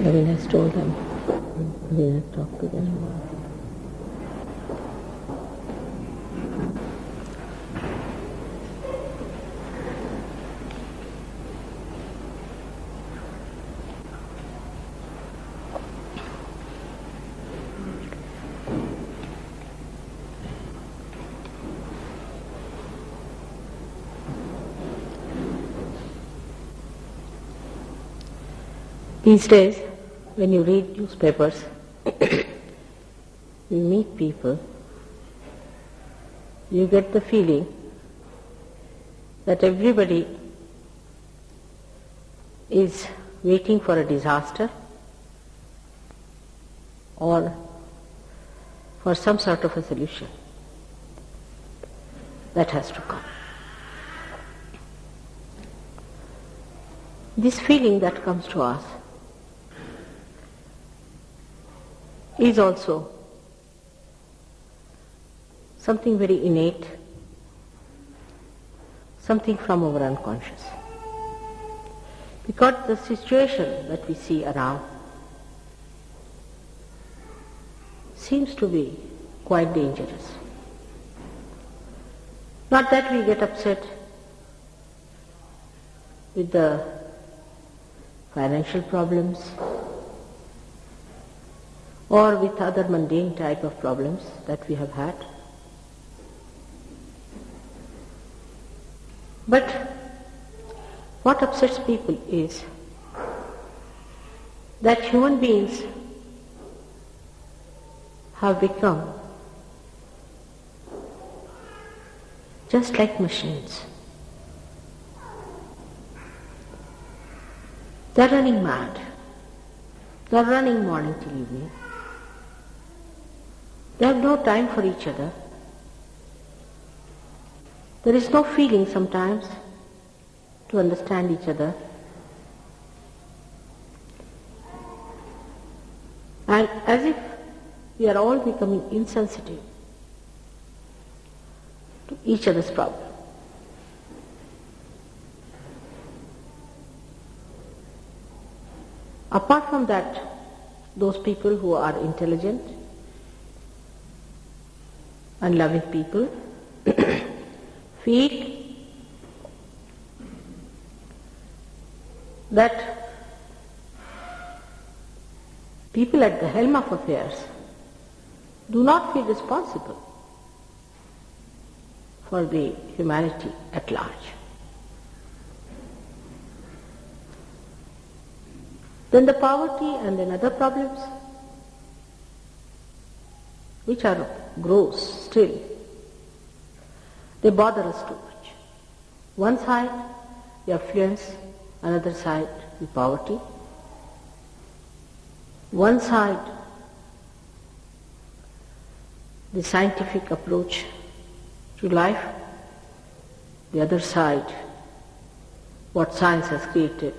Naveen has told them. Naveen has talked to them. These days, when you read newspapers, you meet people, you get the feeling that everybody is waiting for a disaster or for some sort of a solution that has to come. This feeling that comes to us is also something very innate, something from our unconscious. Because the situation that we see around seems to be quite dangerous. Not that we get upset with the financial problems or with other mundane type of problems that we have had. But what upsets people is that human beings have become just like machines. They're running mad. They're running morning till evening. They have no time for each other. There is no feeling sometimes to understand each other. And as if we are all becoming insensitive to each other's problem. Apart from that, those people who are intelligent and loving people feel that people at the helm of affairs do not feel responsible for the humanity at large. Then the poverty and then other problems which are gross still, they bother us too much. One side, the affluence, another side, the poverty. One side, the scientific approach to life. The other side, what science has created,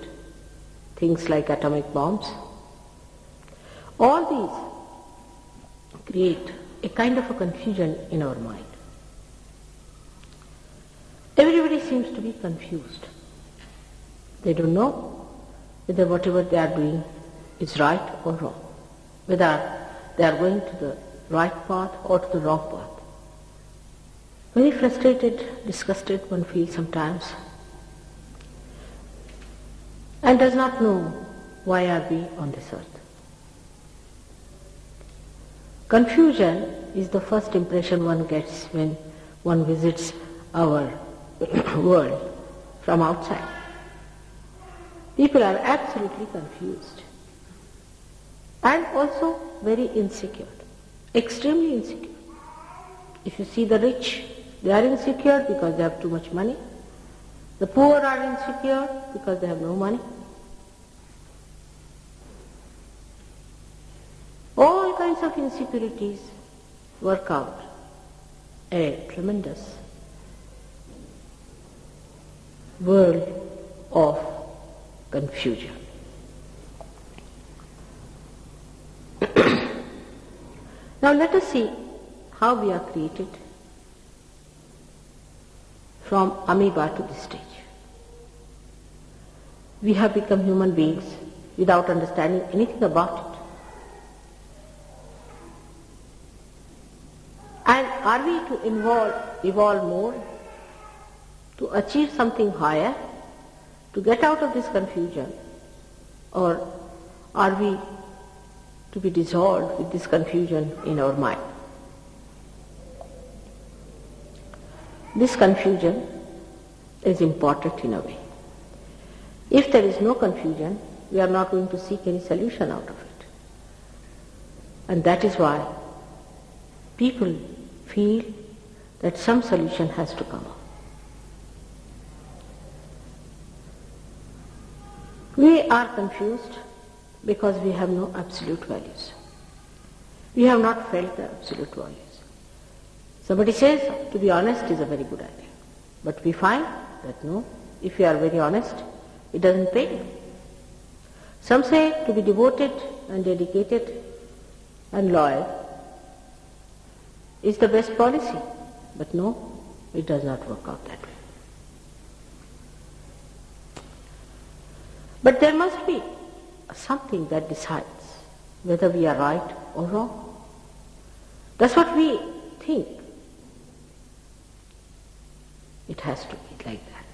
things like atomic bombs. All these create a kind of a confusion in our mind. Everybody seems to be confused. They don't know whether whatever they are doing is right or wrong, whether they are going to the right path or to the wrong path. Very frustrated, disgusted one feels sometimes, and does not know why are we on this earth. Confusion is the first impression one gets when one visits our world from outside. People are absolutely confused and also very insecure, extremely insecure. If you see the rich, they are insecure because they have too much money. The poor are insecure because they have no money. All kinds of insecurities work out a tremendous world of confusion. Now let us see how we are created from amoeba to this stage. We have become human beings without understanding anything about it. And are we to evolve more, to achieve something higher, to get out of this confusion, or are we to be dissolved with this confusion in our mind? This confusion is important in a way. If there is no confusion, we are not going to seek any solution out of it. And that is why people feel that some solution has to come up. We are confused because we have no absolute values. We have not felt the absolute values. Somebody says to be honest is a very good idea. But we find that no, if you are very honest, it doesn't pay. Some say to be devoted and dedicated and loyal is the best policy. But no, it does not work out that way. But there must be something that decides whether we are right or wrong. That's what we think. It has to be like that.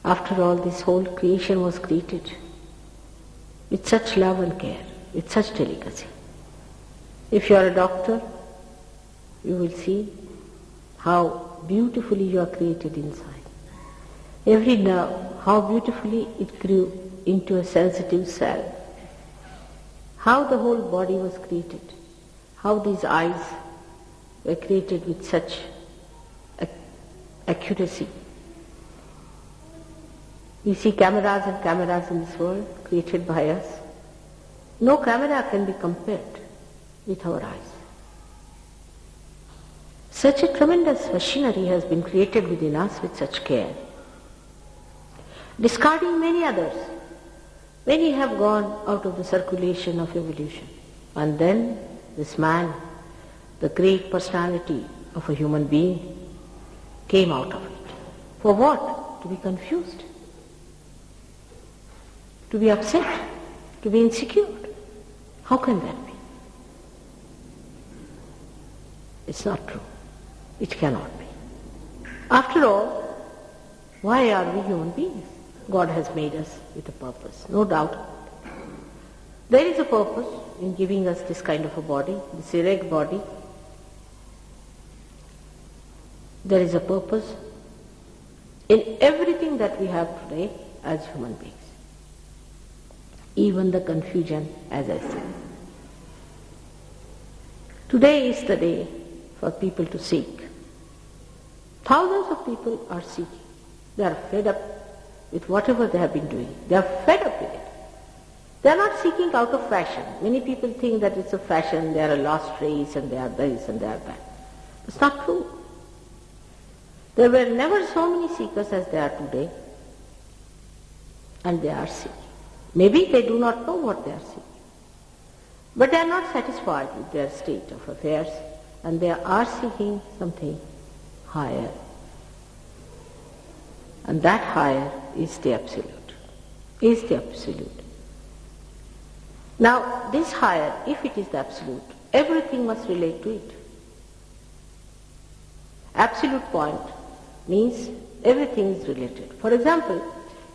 After all, this whole creation was created with such love and care, with such delicacy. If you are a doctor, you will see how beautifully you are created inside. Every nerve, how beautifully it grew into a sensitive cell. How the whole body was created. How these eyes were created with such accuracy. We see cameras and cameras in this world created by us. No camera can be compared with our eyes. Such a tremendous machinery has been created within us with such care. Discarding many others. Many have gone out of the circulation of evolution. And then this man, the great personality of a human being, came out of it. For what? To be confused, to be upset, to be insecure. How can that be? It's not true. It cannot be. After all, why are we human beings? God has made us with a purpose, no doubt. There is a purpose in giving us this kind of a body, this erect body. There is a purpose in everything that we have today as human beings. Even the confusion, as I said. Today is the day for people to seek. Thousands of people are seeking. They are fed up with whatever they have been doing. They are fed up with it. They are not seeking out of fashion. Many people think that it's a fashion, they are a lost race and they are this and they are that. It's not true. There were never so many seekers as there are today, and they are seeking. Maybe they do not know what they are seeking, but they are not satisfied with their state of affairs, and they are seeking something higher. And that higher is the absolute, is the absolute. Now, this higher, if it is the absolute, everything must relate to it. Absolute point means everything is related. For example,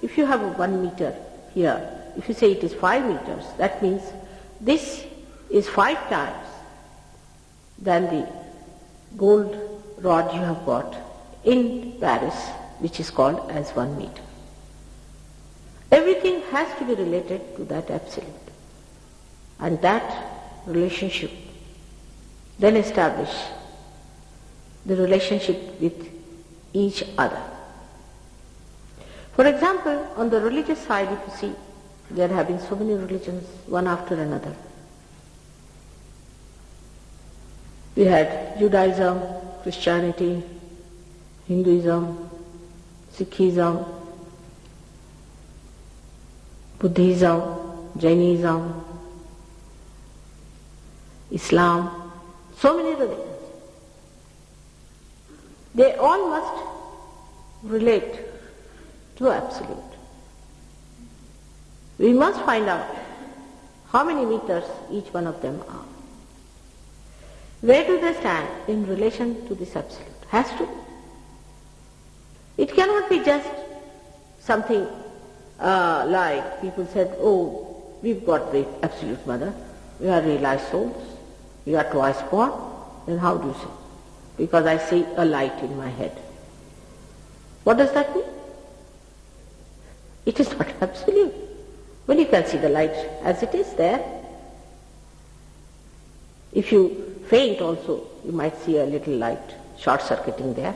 if you have a 1 meter here, if you say it is 5 meters, that means this is 5 times than the gold rod you have got in Paris, which is called as 1 meter. Everything has to be related to that absolute. And that relationship then establish the relationship with each other. For example, on the religious side, if you see, there have been so many religions, one after another. We had Judaism, Christianity, Hinduism, Sikhism, Buddhism, Jainism, Islam, so many religions. They all must relate to absolute. We must find out how many meters each one of them are. Where do they stand in relation to this absolute? Has to be. It cannot be just something like people said, oh, we've got the absolute mother, we are realized souls, we are twice born, then how do you say? Because I see a light in my head. What does that mean? It is not absolute. Well, you can see the light as it is there. If you faint also, you might see a little light short-circuiting there.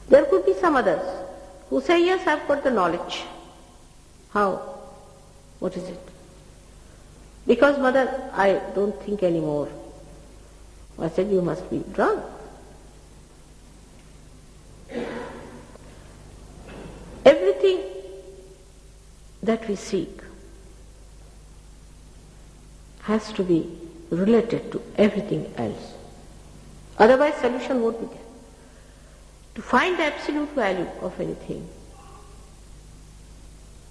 There could be some others who say, yes, I've got the knowledge. How? What is it? Because, mother, I don't think anymore. I said, you must be drunk. Everything that we seek has to be related to everything else. Otherwise solution won't be there. To find the absolute value of anything,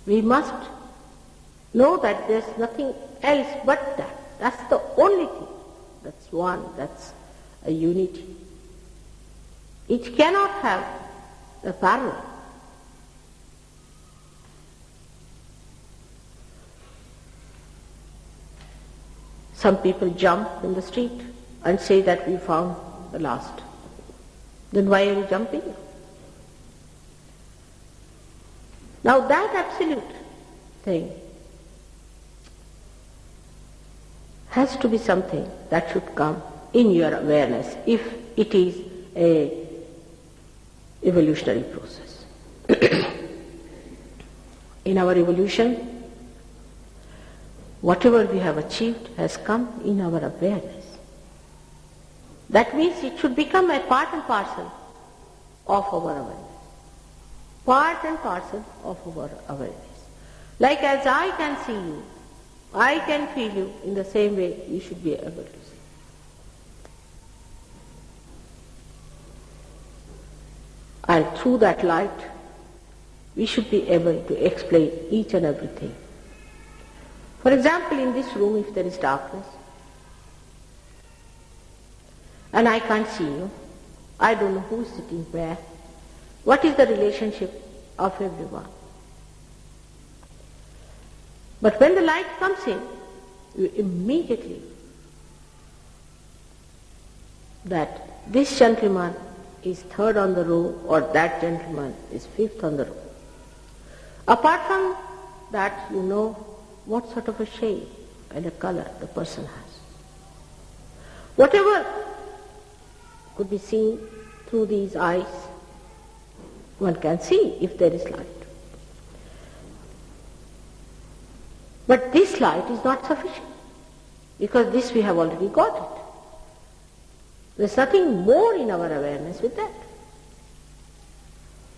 we must know that there's nothing else but that. That's the only thing. That's one, that's a unity. It cannot have a parallel. Some people jump in the street and say that we found the last. Then why are you jumping? Now that absolute thing has to be something that should come in your awareness if it is a evolutionary process. In our evolution, whatever we have achieved has come in our awareness. That means it should become a part and parcel of our awareness. Part and parcel of our awareness. Like as I can see you, I can feel you, in the same way you should be able to see. And through that light, we should be able to explain each and everything. For example, in this room, if there is darkness, and I can't see you, I don't know who is sitting where, what is the relationship of everyone? But when the light comes in, you immediately that this gentleman is third on the row or that gentleman is fifth on the row. Apart from that, you know what sort of a shade and a color the person has. Whatever could be seen through these eyes, one can see if there is light. But this light is not sufficient, because this we have already got it. There's nothing more in our awareness with that.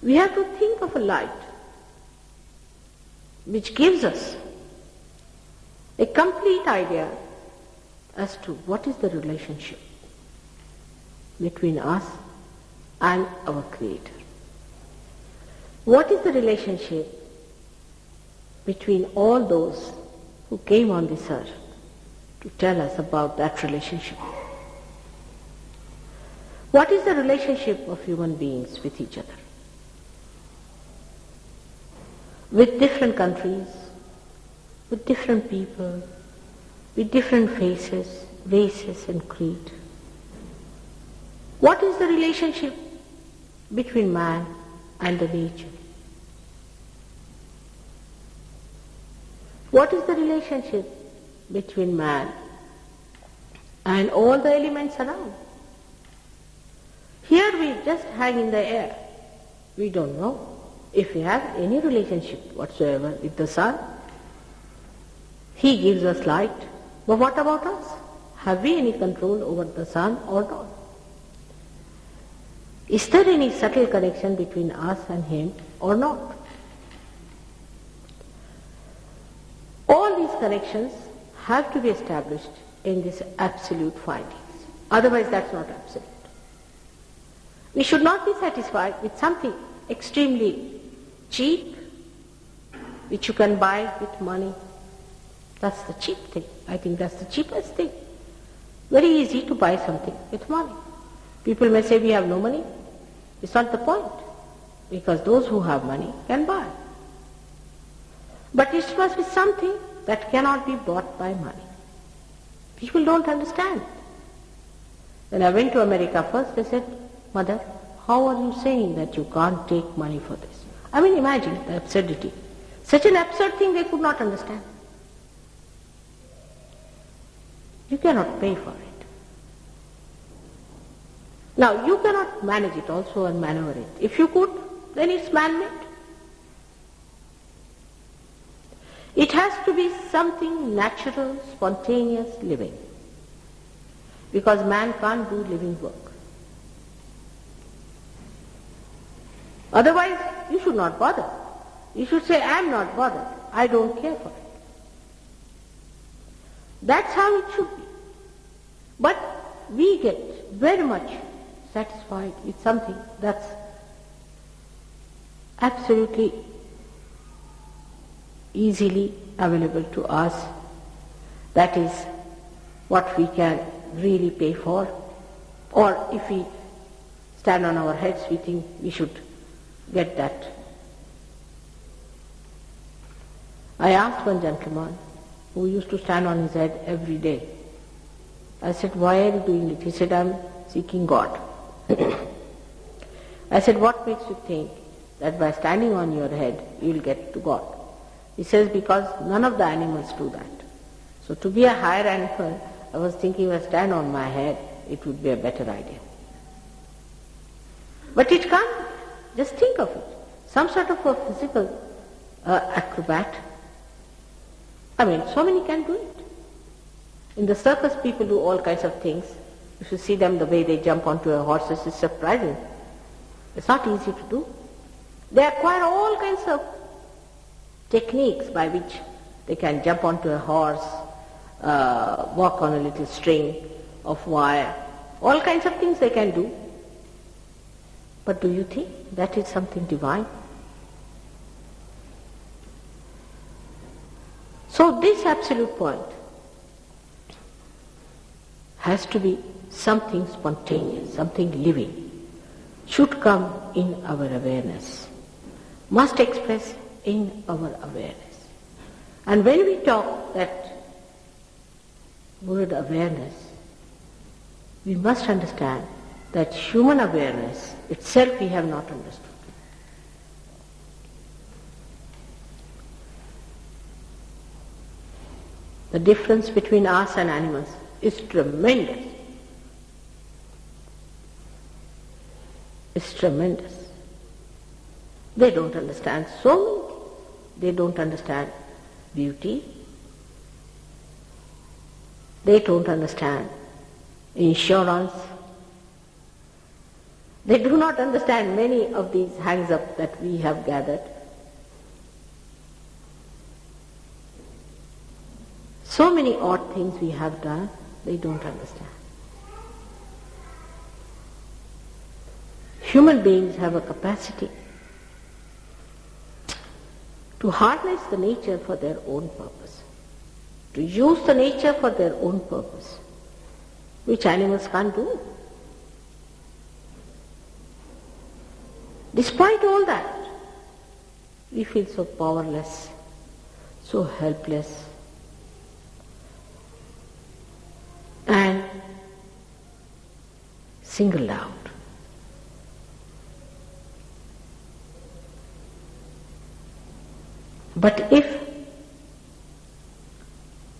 We have to think of a light which gives us a complete idea as to what is the relationship between us and our Creator. What is the relationship between all those who came on this earth to tell us about that relationship? What is the relationship of human beings with each other? With different countries, with different people, with different faces, races and creed. What is the relationship between man and the nature? What is the relationship between man and all the elements around? Here we just hang in the air. We don't know if we have any relationship whatsoever with the sun. He gives us light. But what about us? Have we any control over the sun or not? Is there any subtle connection between us and him or not? All these connections have to be established in this absolute findings. Otherwise that's not absolute. We should not be satisfied with something extremely cheap, which you can buy with money. That's the cheap thing. I think that's the cheapest thing. Very easy to buy something with money. People may say we have no money. It's not the point, because those who have money can buy. But it must be something that cannot be bought by money. People don't understand. When I went to America first, they said, "Mother, how are you saying that you can't take money for this?" I mean, imagine the absurdity. Such an absurd thing they could not understand. You cannot pay for it. Now, you cannot manage it also and maneuver it. If you could, then it's man-made. It has to be something natural, spontaneous, living. Because man can't do living work. Otherwise, you should not bother. You should say, "I am not bothered. I don't care for it." That's how it should be. But we get very much satisfied with something that's absolutely easily available to us. That is what we can really pay for. Or if we stand on our heads, we think we should get that. I asked one gentleman who used to stand on his head every day. I said, "Why are you doing it?" He said, "I'm seeking God." I said, "What makes you think that by standing on your head you will get to God?" He says, "Because none of the animals do that. So to be a higher animal, I was thinking if I stand on my head, it would be a better idea." But it can't be. Just think of it. Some sort of a physical acrobat. I mean, so many can do it. In the circus, people do all kinds of things. If you see them, the way they jump onto a horse, it's surprising. It's not easy to do. They acquire all kinds of techniques by which they can jump onto a horse, walk on a little string of wire, all kinds of things they can do. But do you think that is something divine? So this absolute point has to be something spontaneous, something living, should come in our awareness, must express in our awareness. And when we talk that word awareness, we must understand that human awareness itself we have not understood. The difference between us and animals is tremendous. It's tremendous. They don't understand so many things. They don't understand beauty. They don't understand insurance. They do not understand many of these hangs-up that we have gathered. So many odd things we have done, they don't understand. Human beings have a capacity to harness the nature for their own purpose, to use the nature for their own purpose, which animals can't do. Despite all that, we feel so powerless, so helpless, and singled out. But if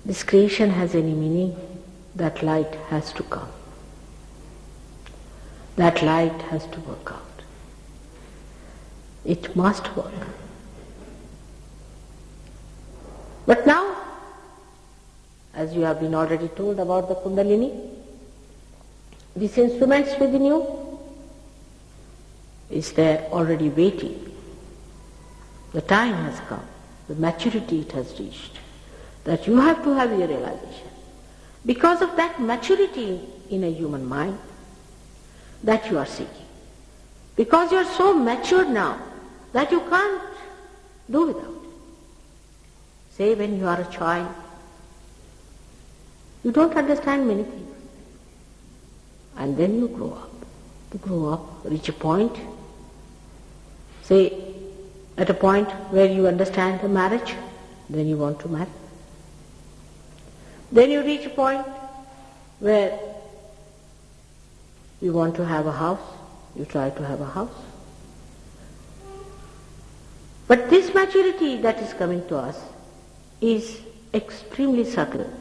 this creation has any meaning, that light has to come. That light has to work out. It must work. But now, as you have been already told about the Kundalini, these instruments within you is there already waiting. The time has come, the maturity it has reached, that you have to have your realization. Because of that maturity in a human mind that you are seeking. Because you are so matured now that you can't do without it. Say when you are a child, you don't understand many things. And then you grow up. You grow up, reach a point, say at a point where you understand the marriage, then you want to marry. Then you reach a point where you want to have a house, you try to have a house. But this maturity that is coming to us is extremely subtle,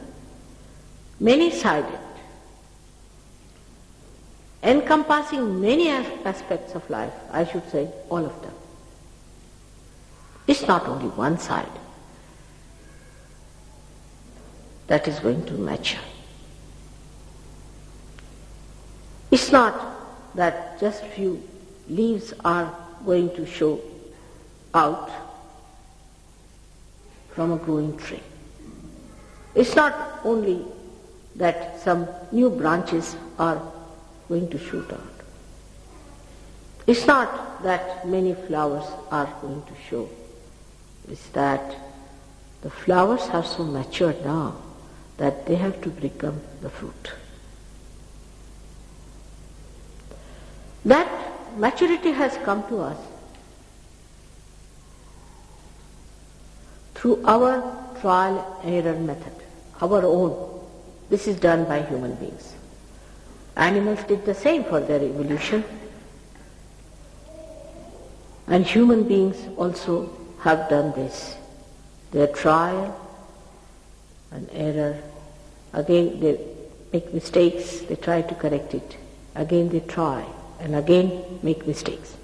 many-sided, encompassing many aspects of life, I should say all of them. It's not only one side that is going to mature. It's not that just few leaves are going to show out from a growing tree. It's not only that some new branches are going to shoot out. It's not that many flowers are going to show. It's that the flowers are so matured now that they have to become the fruit. That maturity has come to us through our trial and error method, our own. This is done by human beings. Animals did the same for their evolution. And human beings also have done this. Their trial and error. Again they make mistakes, they try to correct it. Again they try and again make mistakes.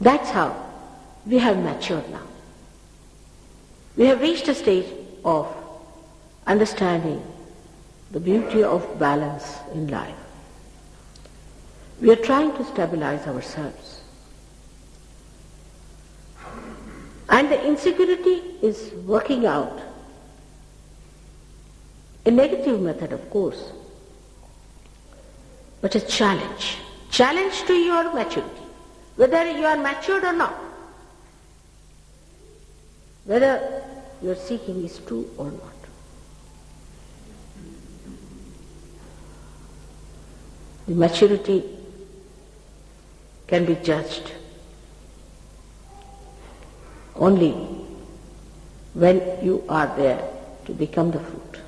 That's how we have matured now. We have reached a stage of understanding the beauty of balance in life. We are trying to stabilize ourselves. And the insecurity is working out. A negative method, of course, but a challenge. Challenge to your maturity, whether you are matured or not. Whether your seeking is true or not. The maturity can be judged only when you are there to become the fruit.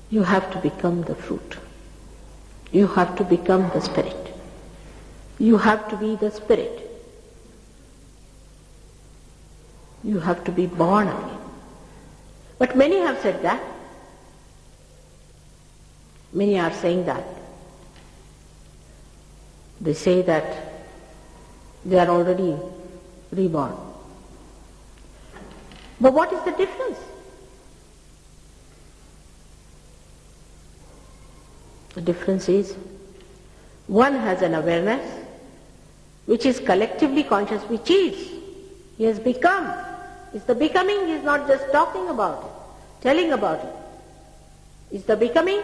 You have to become the fruit. You have to become the spirit. You have to be the spirit. You have to be born again. But many have said that. Many are saying that. They say that they are already reborn. But what is the difference? The difference is one has an awareness which is collectively conscious, which is, he has become. It's the becoming, he is not just talking about it, telling about it. It's the becoming.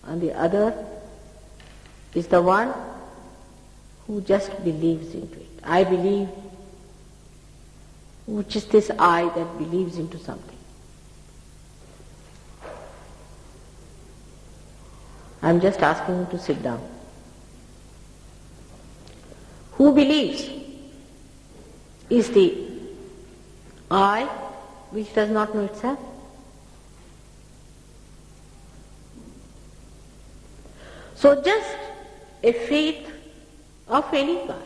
And the other is the one who just believes into it. I believe, which is this I that believes into something. I'm just asking you to sit down. Who believes is the I which does not know itself. So just a faith of any kind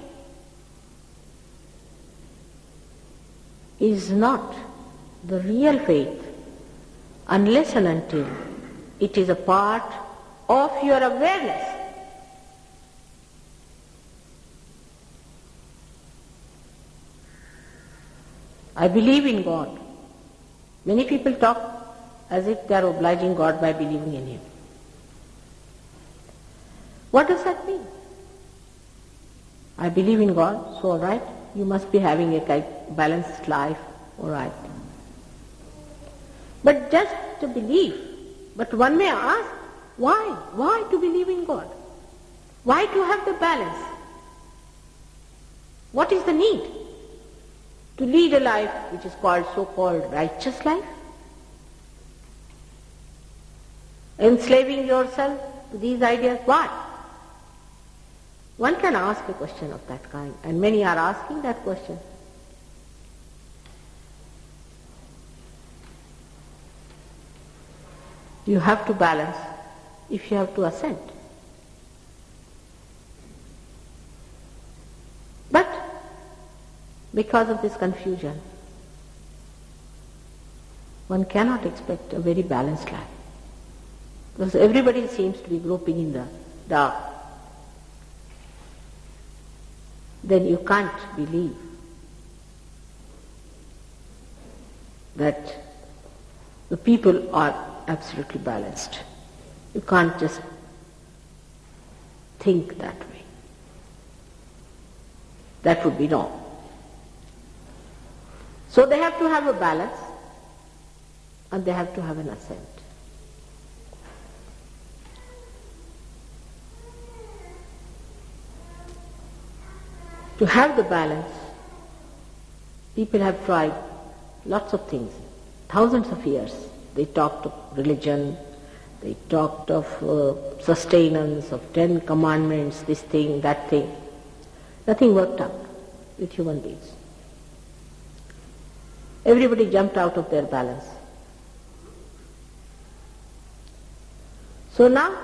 is not the real faith unless and until it is a part of your awareness. I believe in God. Many people talk as if they are obliging God by believing in Him. What does that mean? I believe in God, so all right, you must be having a balanced life, all right. But just to believe. But one may ask, why? Why to believe in God? Why to have the balance? What is the need to lead a life which is called so-called righteous life? Enslaving yourself to these ideas, why? One can ask a question of that kind, and many are asking that question. You have to balance if you have to ascend. But because of this confusion, one cannot expect a very balanced life. Because everybody seems to be groping in the dark. Then you can't believe that the people are absolutely balanced. You can't just think that way. That would be wrong. So they have to have a balance and they have to have an ascent. To have the balance, people have tried lots of things, thousands of years. They talked of religion, they talked of sustenance, of 10 commandments, this thing, that thing. Nothing worked out with human beings. Everybody jumped out of their balance. So now,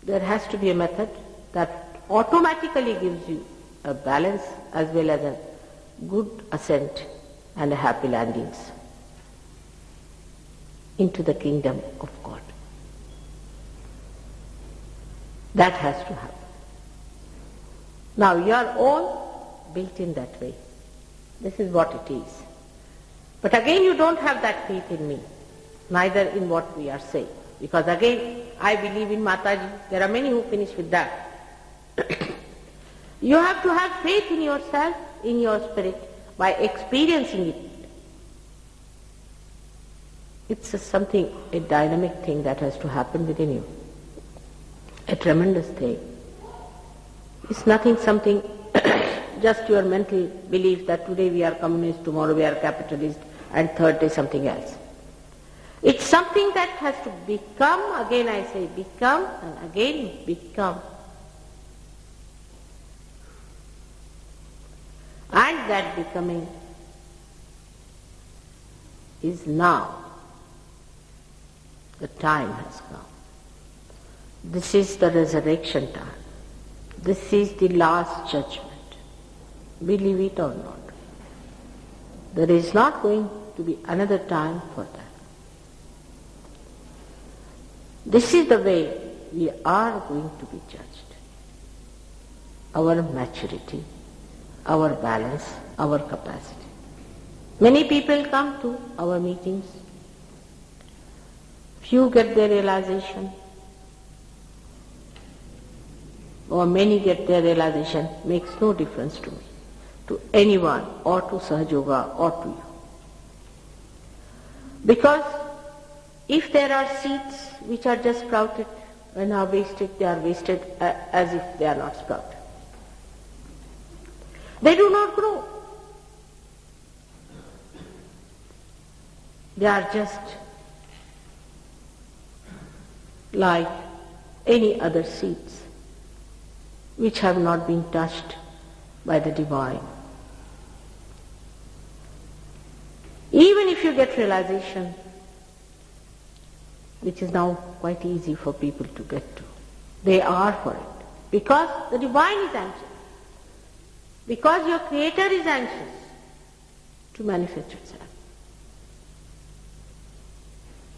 there has to be a method that automatically gives you a balance as well as a good ascent and a happy landings into the kingdom of God. That has to happen. Now you are all built in that way. This is what it is. But again you don't have that faith in me, neither in what we are saying. Because again, I believe in Mataji. There are many who finish with that. You have to have faith in yourself, in your spirit, by experiencing it. It's a dynamic thing that has to happen within you. A tremendous thing. It's nothing something, just your mental belief that today we are communist, tomorrow we are capitalist, and third day something else. It's something that has to become, again I say become, and again become. And that becoming is now. The time has come. This is the resurrection time. This is the last judgment. Believe it or not. There is not going to be another time for that. This is the way we are going to be judged. Our maturity, our balance, our capacity. Many people come to our meetings. Few get their realization, or many get their realization, makes no difference to me, to anyone, or to Sahajoga, or to you. Because if there are seeds which are just sprouted and are wasted, they are wasted as if they are not sprouted. They do not grow. They are just like any other seeds which have not been touched by the divine. Even if you get realization, which is now quite easy for people to get to, they are for it. Because the divine is anxious. Because your Creator is anxious to manifest itself.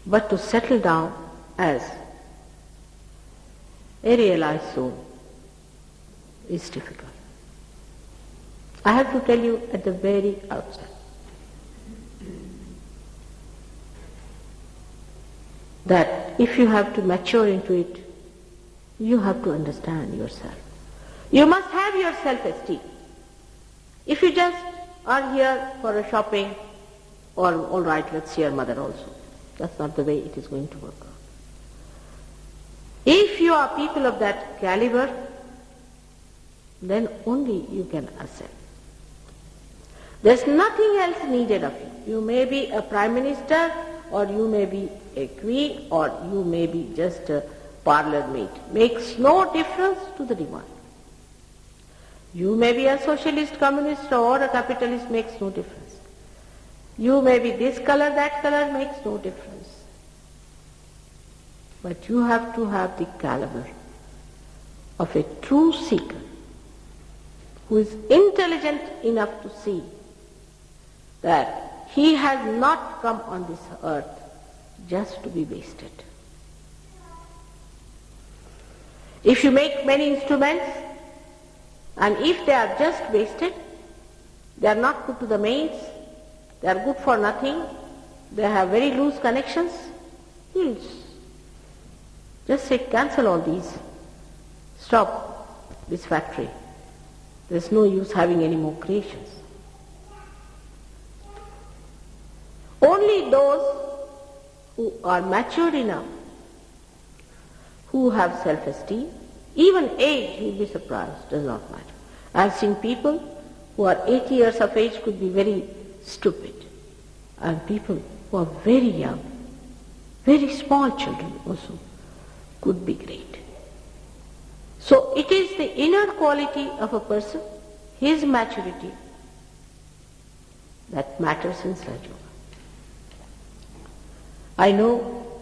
But to settle down as a realized soul is difficult. I have to tell you at the very outset that if you have to mature into it, you have to understand yourself. You must have your self-esteem. If you just are here for a shopping, or all right, let's see your mother also. That's not the way it is going to work out. If you are people of that caliber, then only you can ascend. There's nothing else needed of you. You may be a prime minister, or you may be a queen, or you may be just a parlour maid. Makes no difference to the divine. You may be a socialist, communist, or a capitalist, makes no difference. You may be this color, that color, makes no difference. But you have to have the caliber of a true seeker who is intelligent enough to see that he has not come on this earth just to be wasted. If you make many instruments, and if they are just wasted, they are not put to the mains, they are good for nothing, they have very loose connections, you'll just say, cancel all these, stop this factory. There's no use having any more creations. Only those who are matured enough, who have self-esteem, even age, you'll be surprised, does not matter. I've seen people who are 80 years of age could be very stupid, and people who are very young, very small children also, could be great. So it is the inner quality of a person, his maturity, that matters in Sahaja Yoga. I know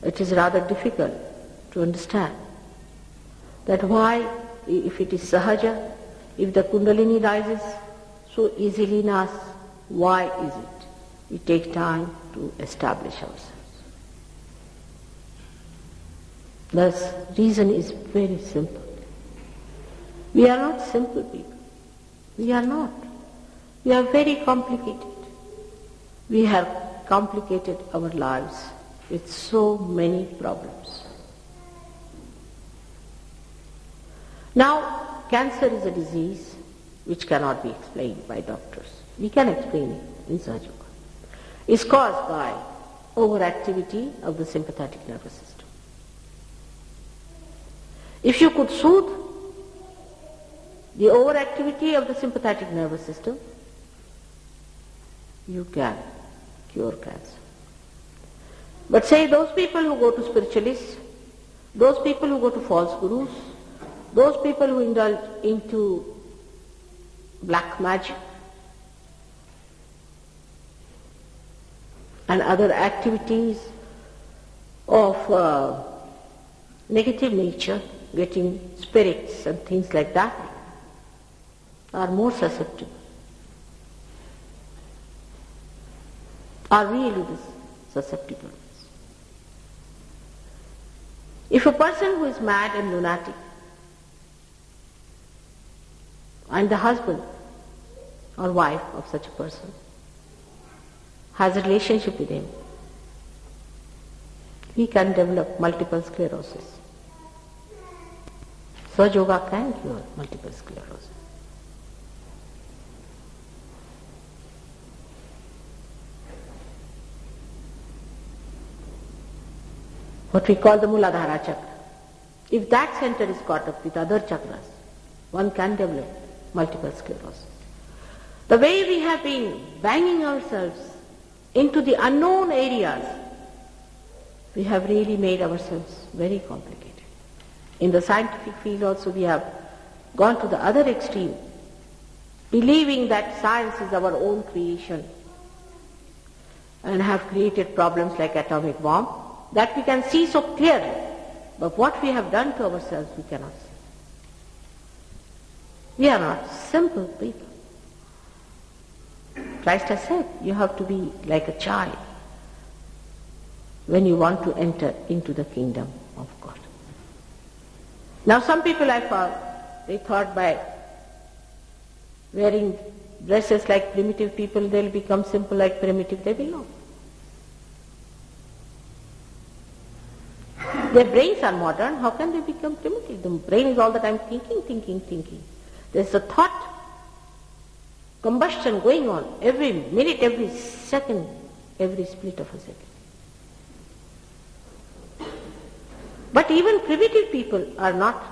it is rather difficult to understand that why, if it is Sahaja, if the Kundalini rises so easily in us, why is it we take time to establish ourselves? The reason is very simple. We are not simple people. We are not. We are very complicated. We have complicated our lives with so many problems. Now, cancer is a disease which cannot be explained by doctors. We can explain it in Sahaja Yoga. It's caused by overactivity of the sympathetic nervous system. If you could soothe the overactivity of the sympathetic nervous system, you can cure cancer. But say those people who go to spiritualists, those people who go to false gurus, those people who indulge into black magic and other activities of negative nature, getting spirits and things like that, are more susceptible, are really the susceptible ones. If a person who is mad and lunatic, and the husband or wife of such a person has a relationship with him, he can develop multiple sclerosis. Sahaja Yoga can cure multiple sclerosis. What we call the Muladhara chakra. If that center is caught up with other chakras, one can develop multiple sclerosis. The way we have been banging ourselves into the unknown areas, we have really made ourselves very complicated. In the scientific field also we have gone to the other extreme, believing that science is our own creation, and have created problems like atomic bomb that we can see so clearly. But what we have done to ourselves we cannot see. We are not simple people. Christ has said you have to be like a child when you want to enter into the kingdom of God. Now some people I found, they thought by wearing dresses like primitive people they'll become simple like primitive. They will not. Their brains are modern, how can they become primitive? The brain is all the time thinking. There's a thought combustion going on every minute, every second, every split of a second. But even primitive people are not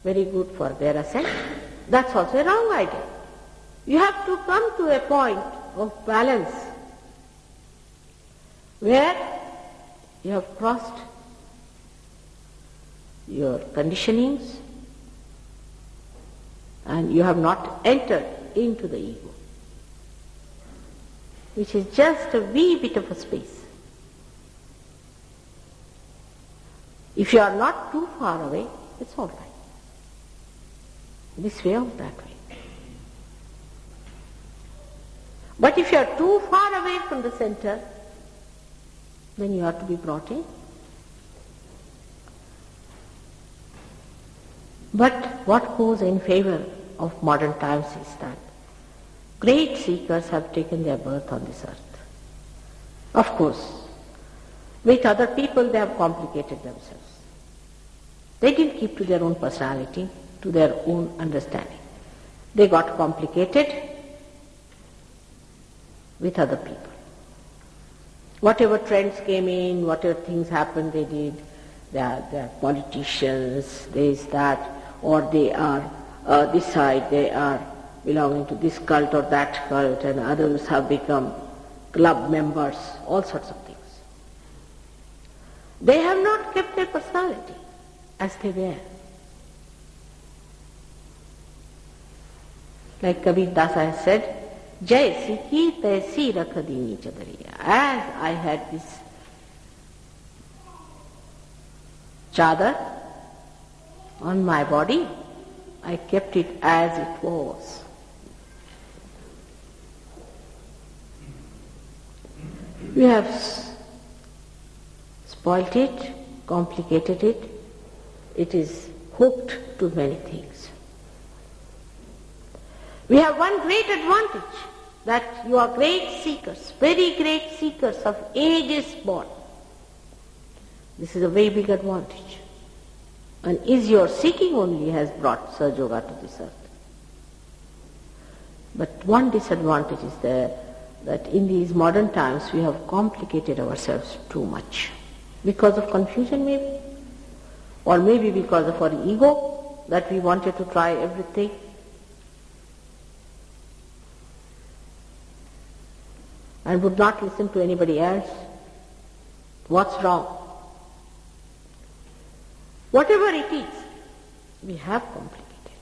very good for their ascent. That's also a wrong idea. You have to come to a point of balance where you have crossed your conditionings and you have not entered into the ego, which is just a wee bit of a space. If you are not too far away, it's all right. This way or that way. But if you are too far away from the center, then you have to be brought in. But what goes in favor of modern times is that great seekers have taken their birth on this earth. Of course, with other people they have complicated themselves. They didn't keep to their own personality, to their own understanding. They got complicated with other people. Whatever trends came in, whatever things happened, they did. They are politicians, this, that, or they are this side, they are belonging to this cult or that cult, and others have become club members, all sorts of things. They have not kept their personality as they were. Like Kabir Das has said, Jaisi ki taisi rakhadini chadariya. As I had this chadar on my body, I kept it as it was. We have spoilt it, complicated it. It is hooked to many things. We have one great advantage, that you are great seekers, very great seekers of ages born. This is a very big advantage. And is your seeking only has brought Sahaja Yoga to this earth. But one disadvantage is there, that in these modern times we have complicated ourselves too much. Because of confusion maybe, or maybe because of our ego, that we wanted to try everything. And would not listen to anybody else. What's wrong? Whatever it is, we have complicated.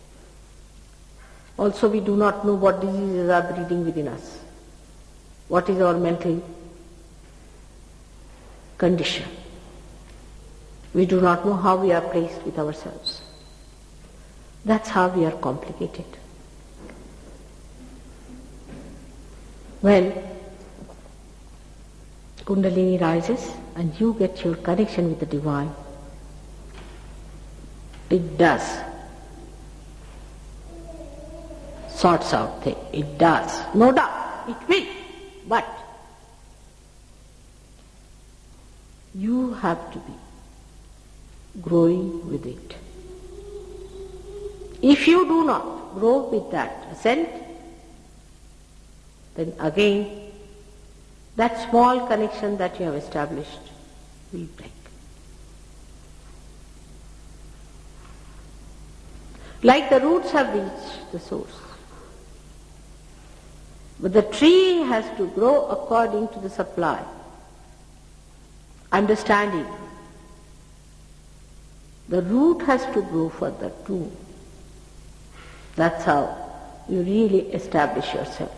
Also, we do not know what diseases are breeding within us. What is our mental condition? We do not know how we are placed with ourselves. That's how we are complicated. When Kundalini rises and you get your connection with the divine, it does sorts out things. It does, no doubt, it will. But you have to be growing with it. If you do not grow with that ascent, then again that small connection that you have established will break. Like the roots have reached the source. But the tree has to grow according to the supply. Understanding. The root has to grow further too. That's how you really establish yourself.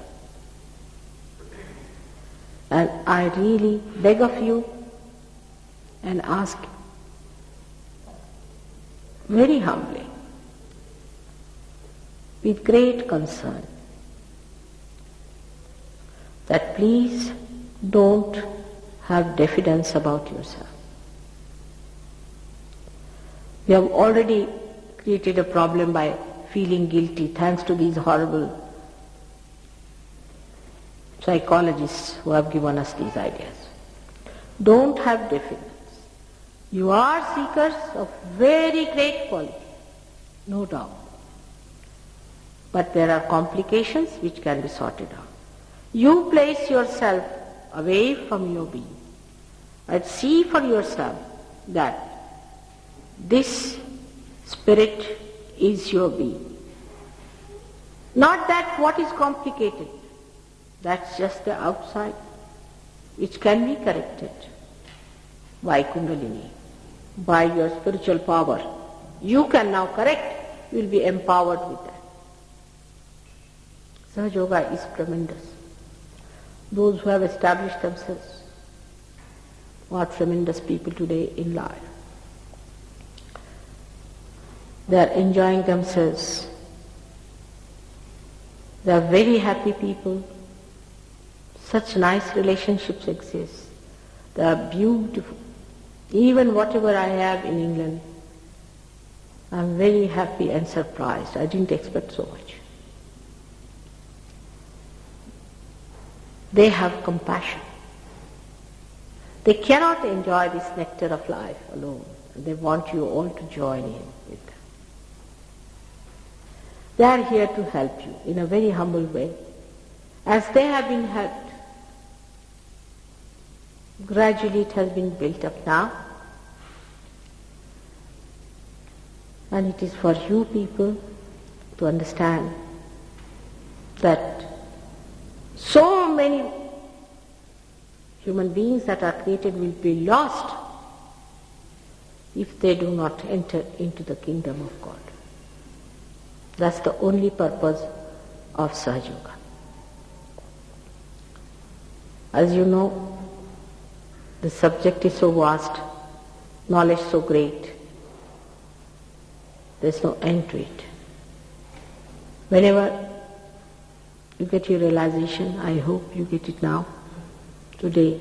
And I really beg of you and ask very humbly, with great concern, that please don't have diffidence about yourself. We have already created a problem by feeling guilty thanks to these horrible psychologists who have given us these ideas. Don't have diffidence. You are seekers of very great quality, no doubt. But there are complications which can be sorted out. You place yourself away from your being and see for yourself that this spirit is your being. Not that what is complicated, that's just the outside, which can be corrected by Kundalini, by your spiritual power. You can now correct, you will be empowered with that. Sahaja Yoga is tremendous. Those who have established themselves are tremendous people today in life. They are enjoying themselves. They are very happy people. Such nice relationships exist. They are beautiful. Even whatever I have in England, I am very happy and surprised. I didn't expect so much. They have compassion. They cannot enjoy this nectar of life alone. They want you all to join in with them. They are here to help you in a very humble way. As they have been helped, gradually it has been built up now. And it is for you people to understand that so many human beings that are created will be lost if they do not enter into the kingdom of God. That's the only purpose of Sahaja Yoga. As you know, the subject is so vast, knowledge so great, there's no end to it. Whenever you get your realization, I hope you get it now, today.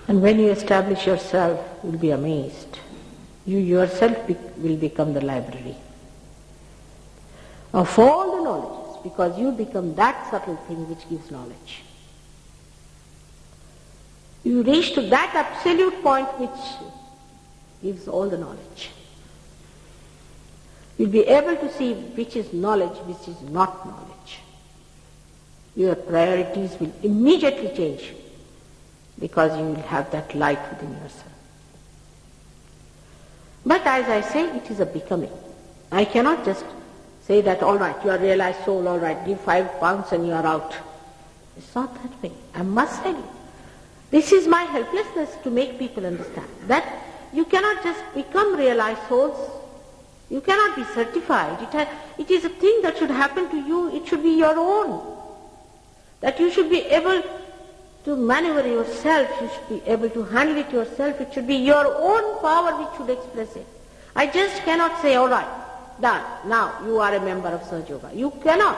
And when you establish yourself, you'll be amazed. You yourself will become the library of all the knowledges, because you become that subtle thing which gives knowledge. You reach to that absolute point which gives all the knowledge. You'll be able to see which is knowledge, which is not knowledge. Your priorities will immediately change because you will have that light within yourself. But as I say, it is a becoming. I cannot just say that, all right, you are realized soul, all right, give 5 pounds and you are out. It's not that way. I must tell you. This is my helplessness to make people understand that you cannot just become realized souls. You cannot be certified. It is a thing that should happen to you. It should be your own. That you should be able to maneuver yourself. You should be able to handle it yourself. It should be your own power which should express it. I just cannot say, all right, done. Now you are a member of Sahaja Yoga. You cannot.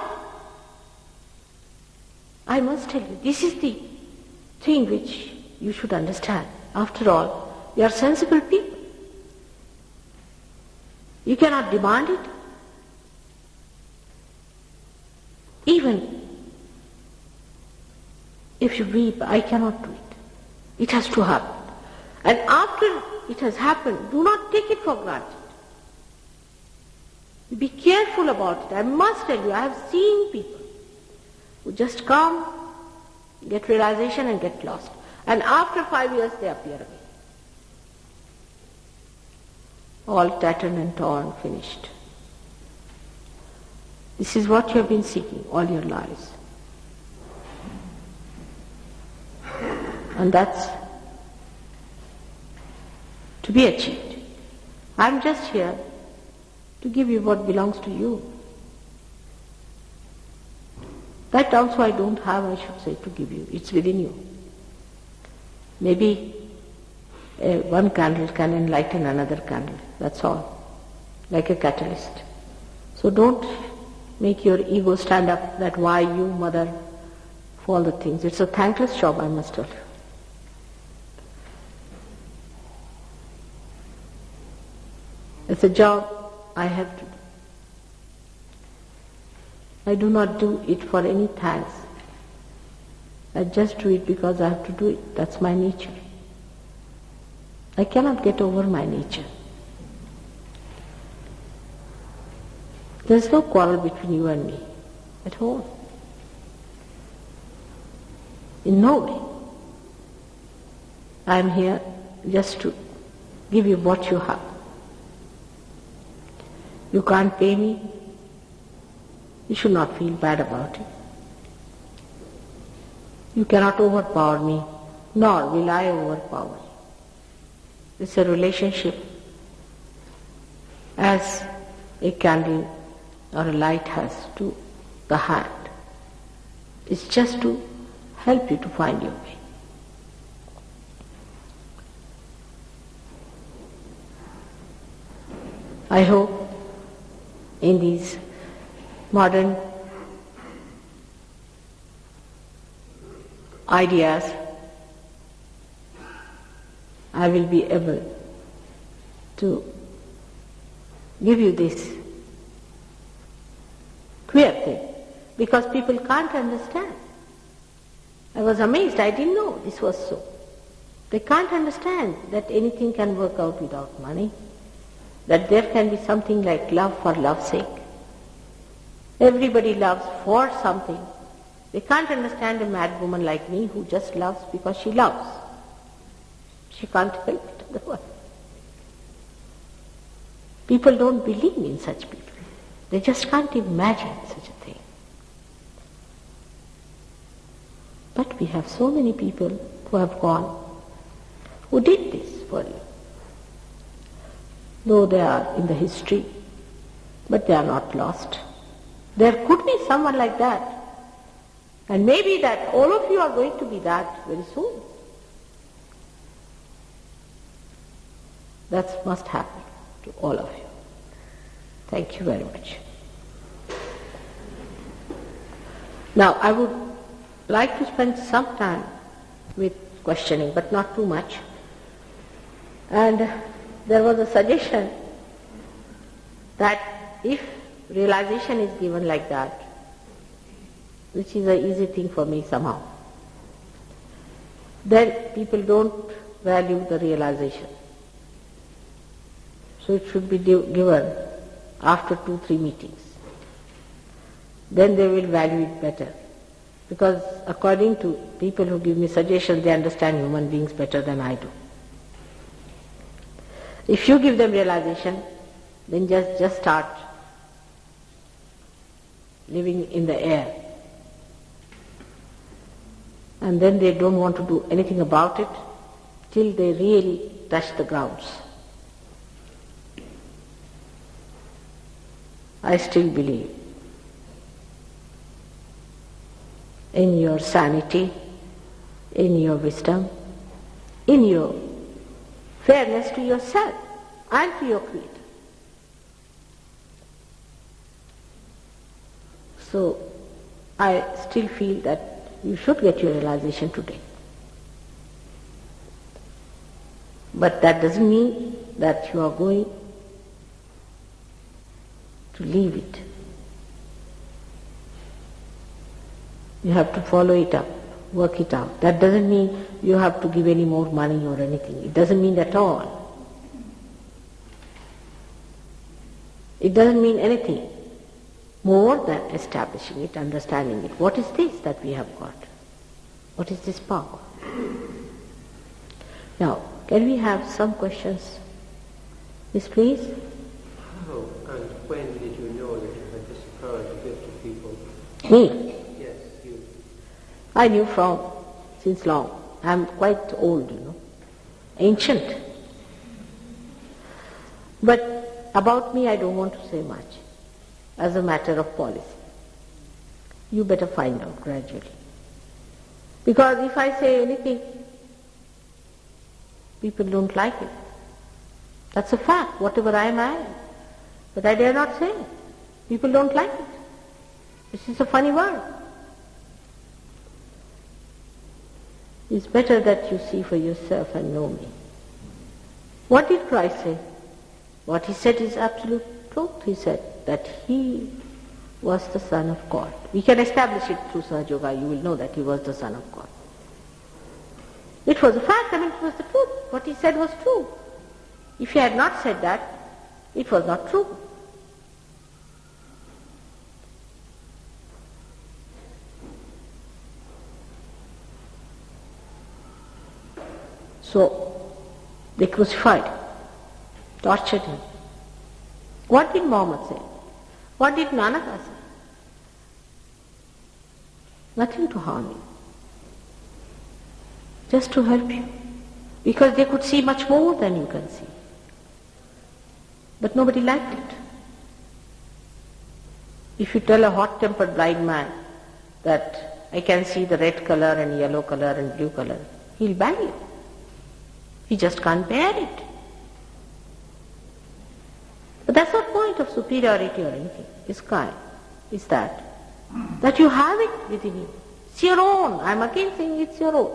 I must tell you, this is the thing which you should understand. After all, you are sensible people. You cannot demand it. Even if you weep, I cannot do it. It has to happen. And after it has happened, do not take it for granted. Be careful about it. I must tell you, I have seen people who just come, get realization and get lost. And after 5 years they appear again. All tattered and torn, finished. This is what you have been seeking all your lives. And that's to be achieved. I'm just here to give you what belongs to you. That also I don't have, I should say, to give you. It's within you. Maybe one candle can enlighten another candle, that's all, like a catalyst. So don't make your ego stand up that why you, mother, for all the things. It's a thankless job, I must tell you. It's a job I have to do. I do not do it for any thanks. I just do it because I have to do it. That's my nature. I cannot get over my nature. There's no quarrel between you and me at all. In no way. I am here just to give you what you have. You can't pay me. You should not feel bad about it. You cannot overpower me, nor will I overpower you. It's a relationship as a candle or a light has to the hand. It's just to help you to find your way. I hope in these modern ideas I will be able to give you this queer thing, because people can't understand. I was amazed, I didn't know this was so. They can't understand that anything can work out without money, that there can be something like love for love's sake. Everybody loves for something. They can't understand a mad woman like me who just loves because she loves. She can't help it otherwise. People don't believe in such people. They just can't imagine such a thing. But we have so many people who have gone, who did this for you. Though they are in the history, but they are not lost. There could be someone like that. And maybe that all of you are going to be that very soon. That must happen to all of you. Thank you very much. Now I would like to spend some time with questioning, but not too much. And there was a suggestion that if realization is given like that, which is an easy thing for me somehow, then people don't value the realization. So it should be given after 2-3 meetings. Then they will value it better. Because according to people who give me suggestions, they understand human beings better than I do. If you give them realization, then just start living in the air. And then they don't want to do anything about it till they really touch the grounds. I still believe in your sanity, in your wisdom, in your fairness to yourself and to your Creator. So I still feel that you should get your realization today. But that doesn't mean that you are going to leave it. You have to follow it up, work it out. That doesn't mean you have to give any more money or anything. It doesn't mean at all. It doesn't mean anything more than establishing it, understanding it. What is this that we have got? What is this power? Now, can we have some questions? Yes, please. How and when did you know that you had this power to give to people? Me? Yes, you. I knew since long. I'm quite old, ancient. But about me I don't want to say much as a matter of policy. You better find out gradually. Because if I say anything, people don't like it. That's a fact. Whatever I am. But I dare not say it. People don't like it. This is a funny word. It's better that you see for yourself and know me. What did Christ say? What he said is absolute truth. He said that he was the Son of God. We can establish it through Sahaja Yoga. You will know that he was the Son of God. It was a fact. It was the truth. What he said was true. If he had not said that, it was not true. So, they crucified him, tortured him, What did Muhammad say? What did Nanaka say? Nothing to harm you. Just to help you. Because they could see much more than you can see. But nobody liked it. If you tell a hot-tempered blind man that I can see the red color and yellow color and blue color, he'll ban you. He just can't bear it. But that's not point of superiority or anything. It's kind. It's that you have it within you. It's your own. I'm again saying it's your own.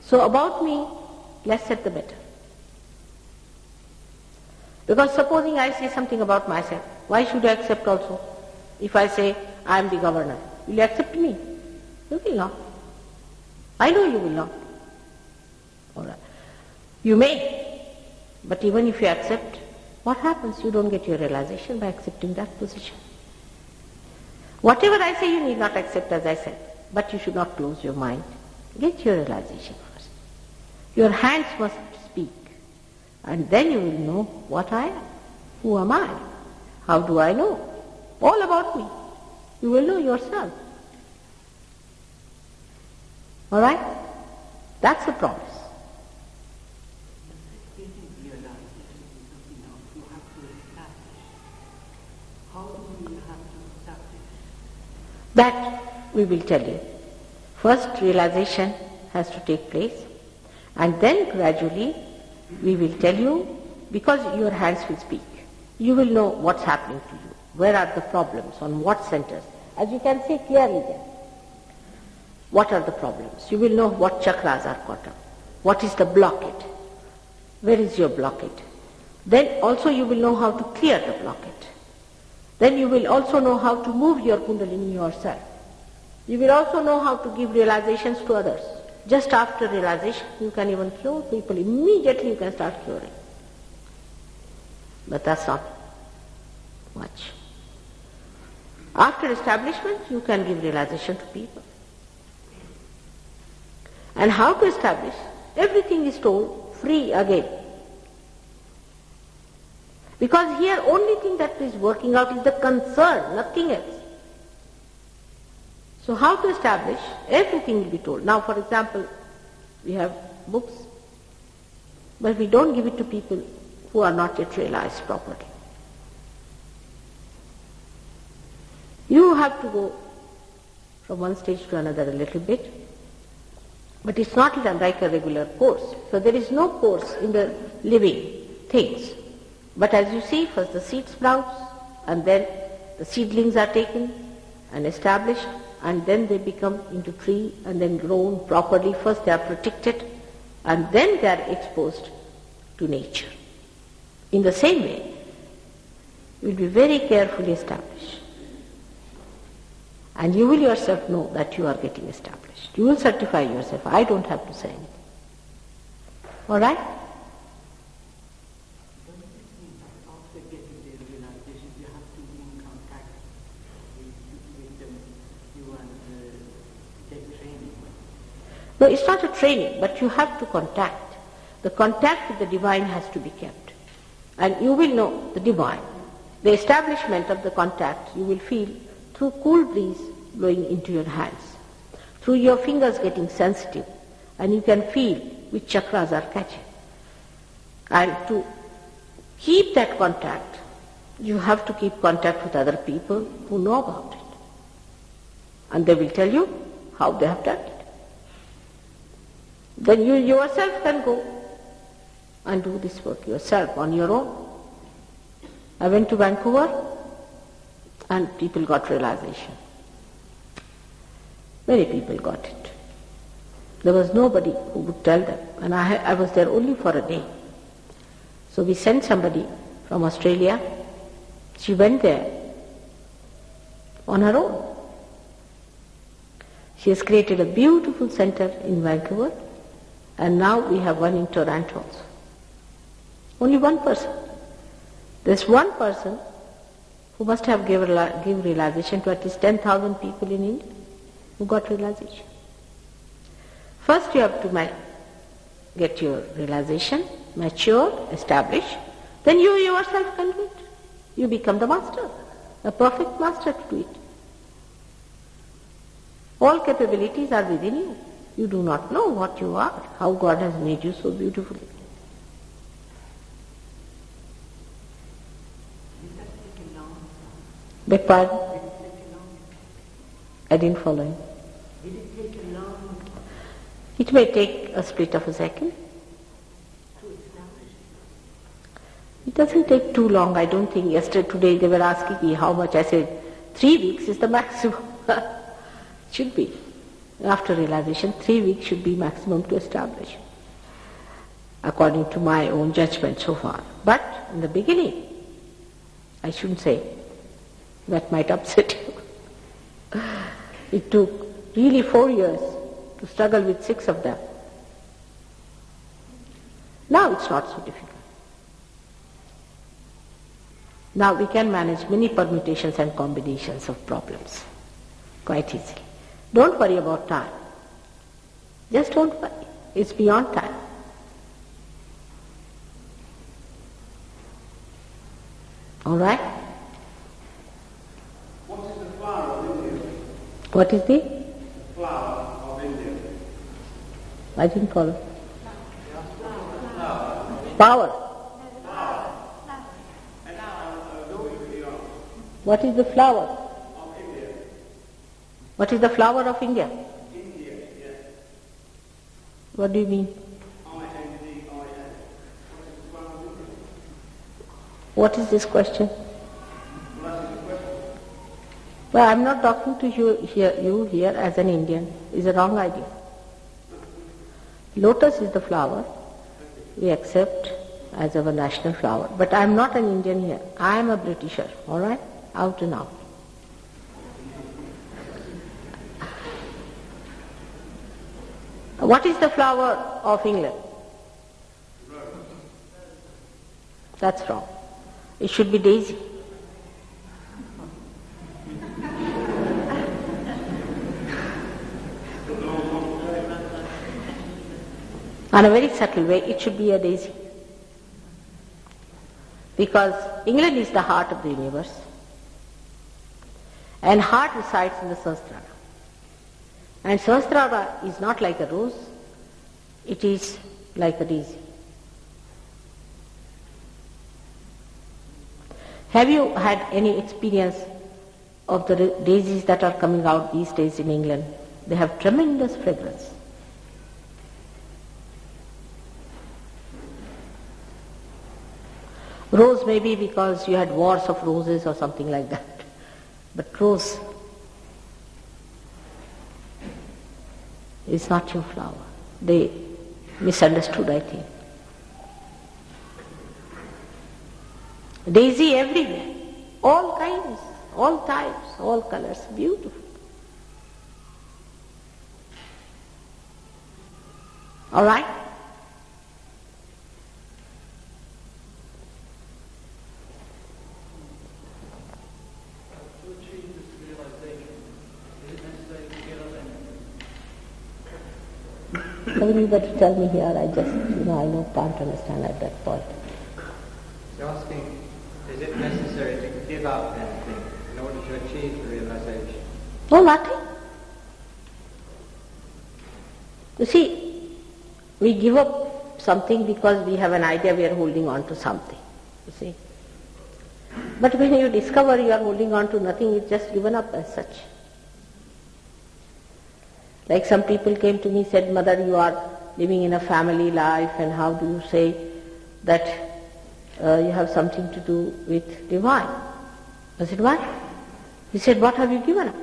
So about me, less said the better. Because supposing I say something about myself, why should I accept also? If I say, I am the governor, will you accept me? You will not. I know you will not. All right. You may, but even if you accept, what happens? You don't get your realization by accepting that position. Whatever I say, you need not accept as I said, but you should not close your mind. Get your realization first. Your hands must speak, and then you will know what I am. Who am I? How do I know? All about me. You will know yourself. All right? That's the promise. That we will tell you. First realization has to take place, and then gradually we will tell you, because your hands will speak. You will know what's happening to you. Where are the problems? On what centers? As you can see clearly there. What are the problems? You will know what chakras are caught up. What is the blockade? Where is your blockade? Then also you will know how to clear the blockade. Then you will also know how to move your kundalini yourself. You will also know how to give realizations to others. Just after realization, you can even cure people. Immediately you can start curing. But that's not much. After establishment, you can give realization to people. And how to establish? Everything is told free again. Because here only thing that is working out is the concern, nothing else. So how to establish? Everything will be told. Now for example, we have books, but we don't give it to people who are not yet realized properly. You have to go from one stage to another a little bit, but it's not like a regular course. So there is no course in the living things. But as you see, first the seed sprouts, and then the seedlings are taken and established, and then they become into tree and then grown properly. First they are protected, and then they are exposed to nature. In the same way, you will be very carefully established. And you will yourself know that you are getting established. You will certify yourself. I don't have to say anything. All right? After getting the realization, you have to be in contact with them, you and get training. No, it's not a training, but you have to contact. The contact with the divine has to be kept. And you will know the divine. The establishment of the contact you will feel through cool breeze blowing into your hands, through your fingers getting sensitive, and you can feel which chakras are catching. And to keep that contact, you have to keep contact with other people who know about it. And they will tell you how they have done it. Then you yourself can go and do this work yourself on your own. I went to Vancouver and people got realization. Many people got it. There was nobody who would tell them, and I was there only for a day. So we sent somebody from Australia. She went there on her own. She has created a beautiful center in Vancouver, and now we have one in Toronto also. Only one person. There's one person who must have given realization to at least 10,000 people in India who got realization. First you have to get your realization, mature, established, then you yourself can do it. You become the master, a perfect master to do it. All capabilities are within you. You do not know what you are, how God has made you so beautifully. Beg pardon? I didn't follow him. Did it take a long It may take a split of a second. to establish? It doesn't take too long. I don't think today they were asking me how much. I said 3 weeks is the maximum. Should be. After realization, 3 weeks should be maximum to establish, according to my own judgment so far. But in the beginning, I shouldn't say, that might upset you. It took really 4 years to struggle with 6 of them. Now it's not so difficult. Now we can manage many permutations and combinations of problems quite easily. Don't worry about time. Just don't worry. It's beyond time. All right? What is the flower of India? What is the? Flower of India. I didn't follow. Power. What is the flower? Of India. What is the flower of India? India, yes. What do you mean? I-N-D-I-A. What is the flower of India? What is this question? Well, that's the question. Well, I'm not talking to you here as an Indian. It's a wrong idea. Lotus is the flower we accept as our national flower. But I'm not an Indian here. I am a Britisher, all right? Out and out. What is the flower of England? That's wrong. It should be daisy. In a very subtle way, it should be a daisy. Because England is the heart of the universe. And heart resides in the Sahasrara. And Sahasrara is not like a rose, it is like a daisy. Have you had any experience of the daisies that are coming out these days in England? They have tremendous fragrance. Rose may be because you had wars of roses or something like that. But rose is not your flower. They misunderstood, I think. Daisy everywhere. All kinds, all types, all colors. Beautiful. All right? Somebody better tell me here, I can't understand at that point. You're asking, is it necessary to give up anything in order to achieve the realization? No, nothing. You see, we give up something because we have an idea we are holding on to something. You see. But when you discover you are holding on to nothing, it's just given up as such. Like some people came to me and said, Mother, you are living in a family life and how do you say that you have something to do with divine? I said, why? He said, what have you given up?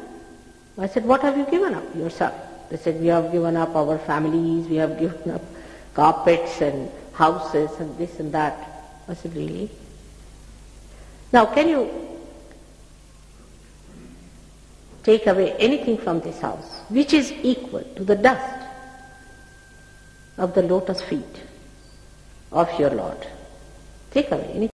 I said, what have you given up? Yourself. They said, we have given up our families, we have given up carpets and houses and this and that. I said, really? Now can you take away anything from this house which is equal to the dust of the lotus feet of your Lord? Take away anything.